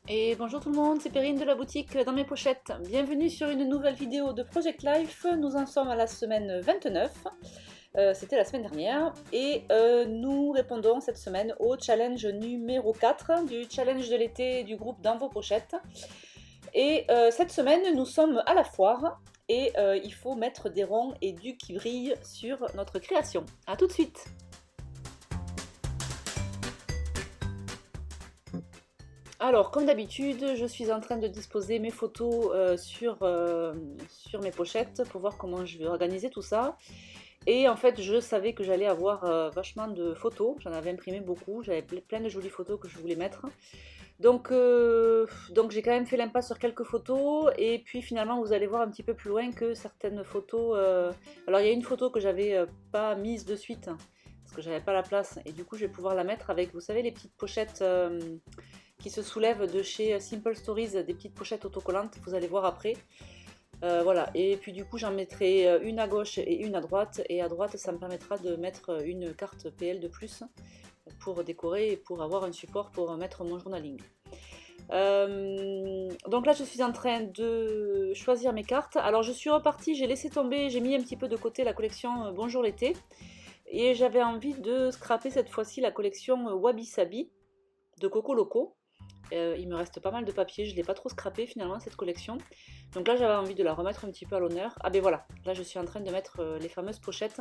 Et bonjour tout le monde, c'est Perrine de la boutique Dans mes pochettes. Bienvenue sur une nouvelle vidéo de Project Life. Nous en sommes à la semaine 29, c'était la semaine dernière. Et nous répondons cette semaine au challenge numéro 4 du challenge de l'été du groupe Dans vos pochettes. Et cette semaine, nous sommes à la foire et il faut mettre des ronds et du qui brille sur notre création. A tout de suite! Alors, comme d'habitude, je suis en train de disposer mes photos sur mes pochettes pour voir comment je vais organiser tout ça. Et en fait, je savais que j'allais avoir vachement de photos. J'en avais imprimé beaucoup. J'avais plein de jolies photos que je voulais mettre. Donc j'ai quand même fait l'impasse sur quelques photos. Et puis finalement, vous allez voir un petit peu plus loin que certaines photos. Alors, il y a une photo que j'avais pas mise de suite parce que j'avais pas la place. Et du coup, je vais pouvoir la mettre avec, vous savez, les petites pochettes qui se soulèvent de chez Simple Stories, des petites pochettes autocollantes, vous allez voir après. Voilà, et puis du coup j'en mettrai une à gauche et une à droite, et à droite ça me permettra de mettre une carte PL de plus pour décorer et pour avoir un support pour mettre mon journaling. Donc là je suis en train de choisir mes cartes. Alors je suis repartie, j'ai laissé tomber, j'ai mis un petit peu de côté la collection Bonjour l'été, et j'avais envie de scraper cette fois-ci la collection Wabi Sabi de Coco Loco. Il me reste pas mal de papier, je ne l'ai pas trop scrappé finalement cette collection. Donc là j'avais envie de la remettre un petit peu à l'honneur. Ah ben voilà, là je suis en train de mettre les fameuses pochettes.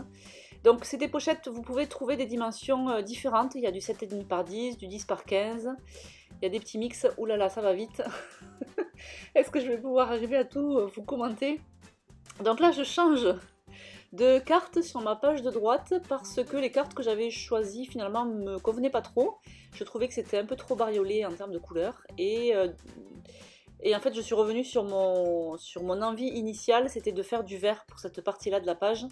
Donc c'est des pochettes, vous pouvez trouver des dimensions différentes. Il y a du 7,5 par 10, du 10 par 15. Il y a des petits mix, oulala ça va vite. Est-ce que je vais pouvoir arriver à tout vous commenter? Donc là je change de cartes sur ma page de droite parce que les cartes que j'avais choisies finalement me convenaient pas trop. Je trouvais que c'était un peu trop bariolé en termes de couleurs et en fait je suis revenue sur mon envie initiale, c'était de faire du vert pour cette partie-là de la page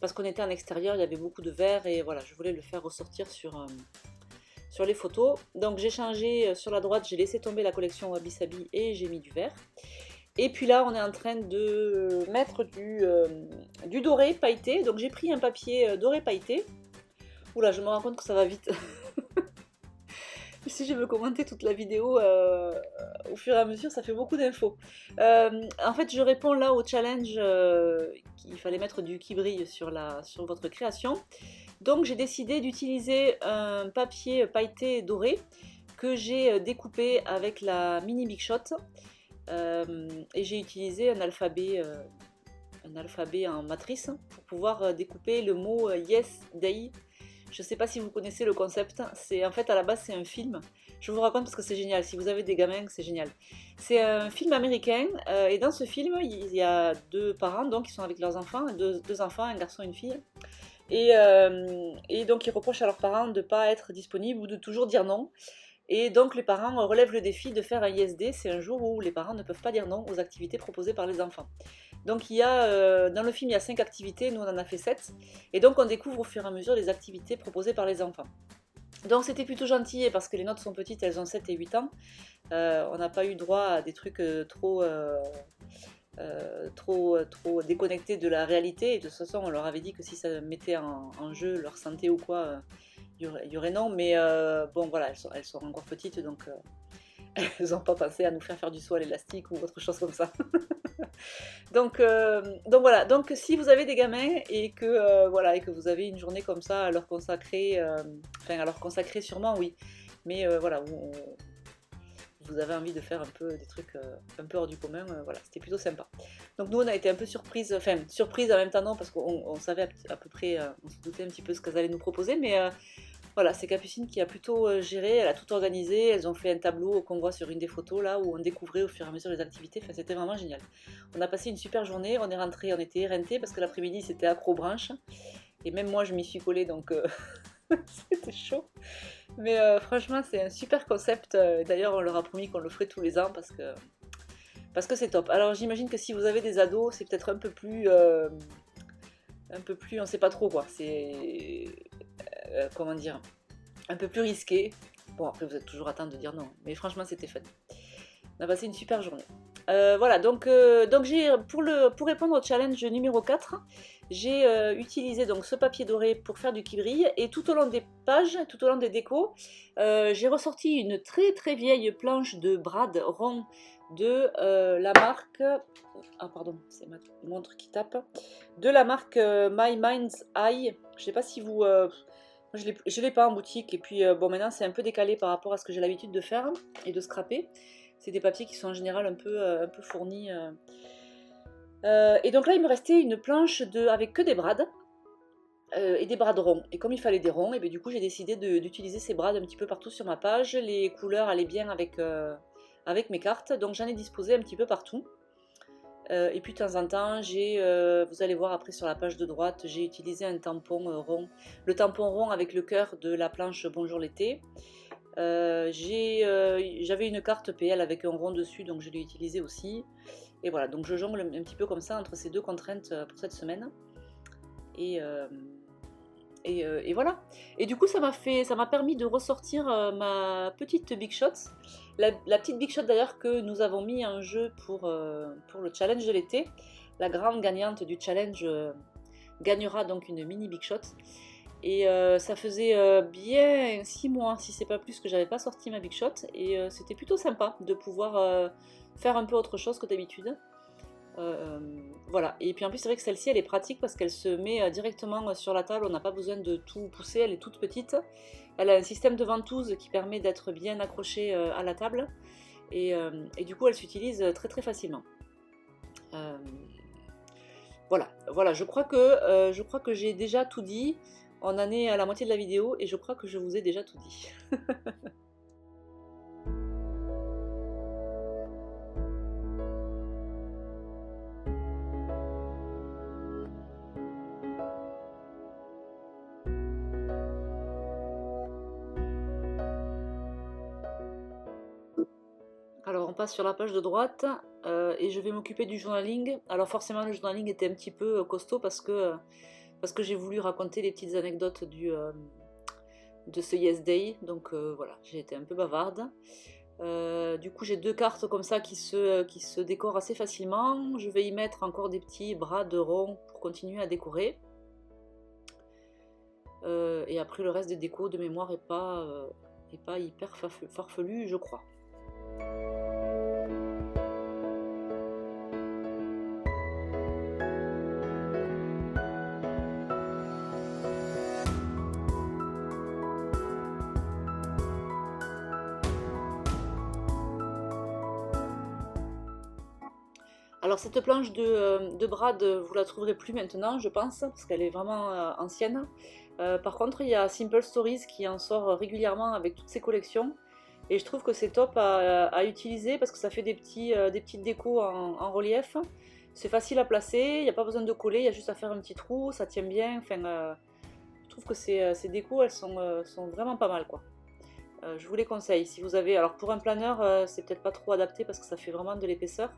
parce qu'on était en extérieur, il y avait beaucoup de vert et voilà, je voulais le faire ressortir sur les photos. Donc j'ai changé sur la droite, j'ai laissé tomber la collection Wabi Sabi et j'ai mis du vert. Et puis là, on est en train de mettre du doré pailleté. Donc j'ai pris un papier doré pailleté. Oula, je me rends compte que ça va vite. Si je veux commenter toute la vidéo au fur et à mesure, ça fait beaucoup d'infos. En fait, je réponds là au challenge qu'il fallait mettre du qui brille sur votre création. Donc j'ai décidé d'utiliser un papier pailleté doré que j'ai découpé avec la mini Big Shot. Et j'ai utilisé un alphabet en matrice pour pouvoir découper le mot Yes Day. Je ne sais pas si vous connaissez le concept. C'est en fait à la base c'est un film. Je vous raconte parce que c'est génial. Si vous avez des gamins, c'est génial. C'est un film américain et dans ce film il y a deux parents donc qui sont avec leurs enfants, deux enfants, un garçon et une fille. Et donc ils reprochent à leurs parents de ne pas être disponibles ou de toujours dire non. Et donc les parents relèvent le défi de faire un ISD, c'est un jour où les parents ne peuvent pas dire non aux activités proposées par les enfants. Donc dans le film il y a 5 activités, nous on en a fait 7, et donc on découvre au fur et à mesure les activités proposées par les enfants. Donc c'était plutôt gentil parce que les notes sont petites, elles ont 7 et 8 ans. On n'a pas eu droit à des trucs trop déconnectés de la réalité, et de toute façon on leur avait dit que si ça mettait en jeu leur santé ou quoi, il y aurait non, mais bon voilà, elles sont encore petites, donc elles n'ont pas pensé à nous faire du saut à l'élastique ou autre chose comme ça. donc voilà, donc si vous avez des gamins et que, voilà, et que vous avez une journée comme ça à leur consacrer, enfin à leur consacrer sûrement oui, mais voilà, vous avez envie de faire un peu des trucs un peu hors du commun, voilà, c'était plutôt sympa. Donc nous on a été un peu surprise, enfin surprise en même temps non, parce qu'on savait à peu près, on se doutait un petit peu ce qu'elles allaient nous proposer, mais voilà, c'est Capucine qui a plutôt géré, elle a tout organisé, elles ont fait un tableau qu'on voit sur une des photos là où on découvrait au fur et à mesure les activités, enfin c'était vraiment génial. On a passé une super journée, on est rentré, on était éreintés parce que l'après-midi c'était accrobranche, et même moi je m'y suis collée donc c'était chaud. Mais franchement c'est un super concept, d'ailleurs on leur a promis qu'on le ferait tous les ans parce que c'est top. Alors j'imagine que si vous avez des ados c'est peut-être un peu plus, on sait pas trop quoi, c'est comment dire, un peu plus risqué. Bon, après, vous êtes toujours à temps de dire non, mais franchement, c'était fun. On a passé une super journée. Voilà, donc, pour répondre au challenge numéro 4, j'ai utilisé donc ce papier doré pour faire du qui-brille et tout au long des pages, tout au long des décos, j'ai ressorti une très très vieille planche de brad rond de la marque, ah pardon, c'est ma montre qui tape, de la marque My Mind's Eye. Je sais pas si vous, je l'ai pas en boutique et puis bon maintenant c'est un peu décalé par rapport à ce que j'ai l'habitude de faire et de scraper. C'est des papiers qui sont en général un peu fournis. Et donc là, il me restait une planche avec que des brades et des brades ronds. Et comme il fallait des ronds, et bien du coup, j'ai décidé d'utiliser ces brades un petit peu partout sur ma page. Les couleurs allaient bien avec mes cartes, donc j'en ai disposé un petit peu partout. Et puis de temps en temps, vous allez voir après sur la page de droite, j'ai utilisé un tampon rond. Le tampon rond avec le cœur de la planche Bonjour l'été. J'avais une carte PL avec un rond dessus, donc je l'ai utilisé aussi. Et voilà, donc je jongle un petit peu comme ça entre ces deux contraintes pour cette semaine. Et voilà. Et du coup, ça m'a permis de ressortir ma petite Big Shot. La petite Big Shot d'ailleurs que nous avons mis en jeu pour le challenge de l'été. La grande gagnante du challenge gagnera donc une mini Big Shot. Et ça faisait bien 6 mois, si c'est pas plus, que j'avais pas sorti ma Big Shot. Et c'était plutôt sympa de pouvoir faire un peu autre chose que d'habitude. Voilà, et puis en plus c'est vrai que celle-ci elle est pratique parce qu'elle se met directement sur la table, on n'a pas besoin de tout pousser, elle est toute petite. Elle a un système de ventouse qui permet d'être bien accrochée à la table et du coup elle s'utilise très très facilement. Voilà, je crois que j'ai déjà tout dit. On en est à la moitié de la vidéo et je crois que je vous ai déjà tout dit. Alors on passe sur la page de droite et je vais m'occuper du journaling. Alors forcément le journaling était un petit peu costaud parce que j'ai voulu raconter les petites anecdotes de ce Yes Day. Donc voilà, j'ai été un peu bavarde. Du coup j'ai deux cartes comme ça qui se décorent assez facilement. Je vais y mettre encore des petits bras de rond pour continuer à décorer. Et après le reste des décos de mémoire est pas hyper farfelu je crois. Alors cette planche de Brad, vous la trouverez plus maintenant, je pense, parce qu'elle est vraiment ancienne. Par contre, il y a Simple Stories qui en sort régulièrement avec toutes ses collections. Et je trouve que c'est top à utiliser parce que ça fait des petites décos en relief. C'est facile à placer, il n'y a pas besoin de coller, il y a juste à faire un petit trou, ça tient bien. Enfin, je trouve que ces décos, elles sont vraiment pas mal, quoi. Je vous les conseille. Si vous avez, alors pour un planeur, c'est peut-être pas trop adapté parce que ça fait vraiment de l'épaisseur.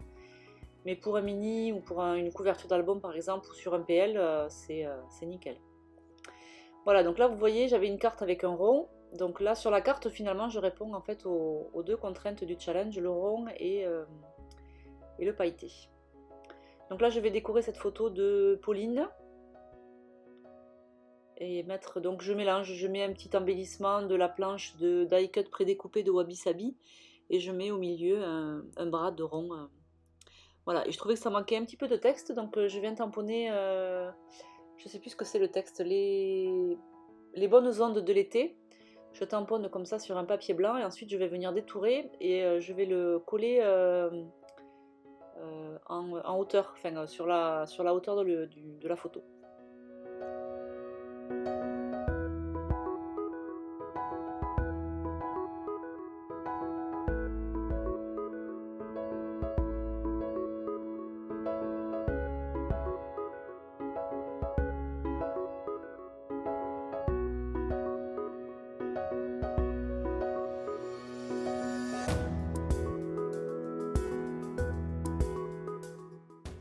Mais pour un mini ou pour une couverture d'album par exemple ou sur un PL, c'est nickel. Voilà, donc là vous voyez j'avais une carte avec un rond. Donc là sur la carte finalement je réponds en fait aux deux contraintes du challenge, le rond et le pailleté. Donc là je vais décorer cette photo de Pauline. Et mettre, donc je mélange, je mets un petit embellissement de la planche de die cut prédécoupée de Wabi Sabi. Et je mets au milieu un bras de rond. Voilà, et je trouvais que ça manquait un petit peu de texte, donc je viens tamponner, je sais plus ce que c'est le texte, les bonnes ondes de l'été. Je tamponne comme ça sur un papier blanc et ensuite je vais venir détourer et je vais le coller en hauteur, enfin sur la hauteur de la photo.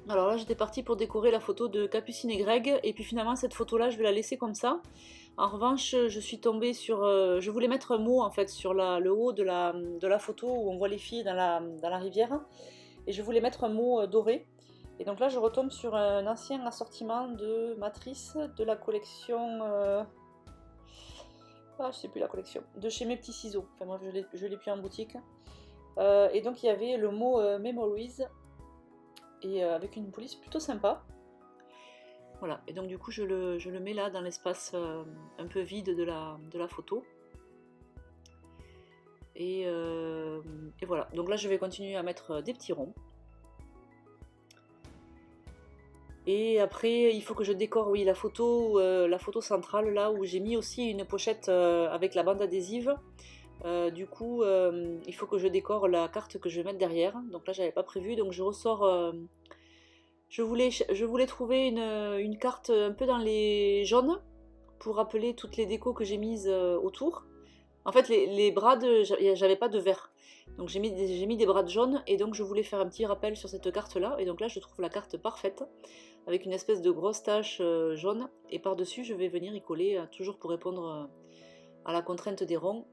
Alors là j'étais partie pour décorer la photo de Capucine et Greg et puis finalement cette photo là je vais la laisser comme ça. En revanche je suis tombée sur, je voulais mettre un mot en fait sur le haut de la photo où on voit les filles dans la rivière et je voulais mettre un mot doré. Et donc là je retombe sur un ancien assortiment de matrices de la collection... Ah, je sais plus la collection. De chez Mes Petits Ciseaux. Enfin moi je l'ai plus en boutique. Et donc il y avait le mot Memories. Et avec une police plutôt sympa. Voilà, et donc du coup je le mets là dans l'espace un peu vide de la photo. Et voilà, donc là je vais continuer à mettre des petits ronds. Et après il faut que je décore, oui, la photo centrale là où j'ai mis aussi une pochette avec la bande adhésive. Du coup il faut que je décore la carte que je vais mettre derrière. Donc là j'avais pas prévu, donc je ressors... Je voulais trouver une carte un peu dans les jaunes pour rappeler toutes les décos que j'ai mises autour. En fait, les brades, j'avais pas de vert. Donc j'ai mis des brades jaunes et donc je voulais faire un petit rappel sur cette carte-là. Et donc là, je trouve la carte parfaite avec une espèce de grosse tache jaune. Et par-dessus, je vais venir y coller, toujours pour répondre à la contrainte des ronds.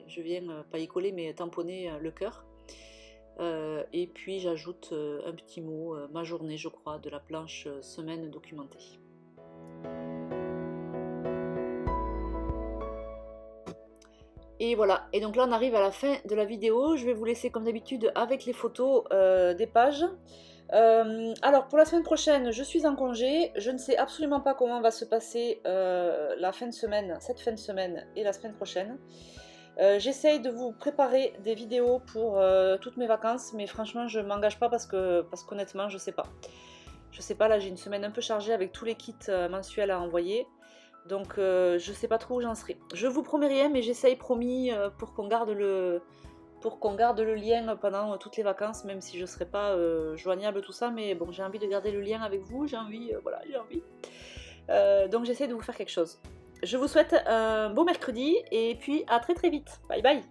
Je viens, pas y coller, mais tamponner le cœur. Et puis j'ajoute un petit mot, ma journée je crois, de la planche semaine documentée. Et voilà, et donc là on arrive à la fin de la vidéo, je vais vous laisser comme d'habitude avec les photos des pages. Alors pour la semaine prochaine, je suis en congé, je ne sais absolument pas comment va se passer la fin de semaine, cette fin de semaine et la semaine prochaine. J'essaye de vous préparer des vidéos pour toutes mes vacances, mais franchement je m'engage pas parce qu'honnêtement je sais pas. Je sais pas, là j'ai une semaine un peu chargée avec tous les kits mensuels à envoyer, donc je sais pas trop où j'en serai. Je vous promets rien, mais j'essaye, promis, pour qu'on garde le lien pendant toutes les vacances, même si je serai pas joignable tout ça, mais bon, j'ai envie de garder le lien avec vous, j'ai envie, voilà, j'ai envie. Donc j'essaie de vous faire quelque chose. Je vous souhaite un beau mercredi et puis à très très vite. Bye bye.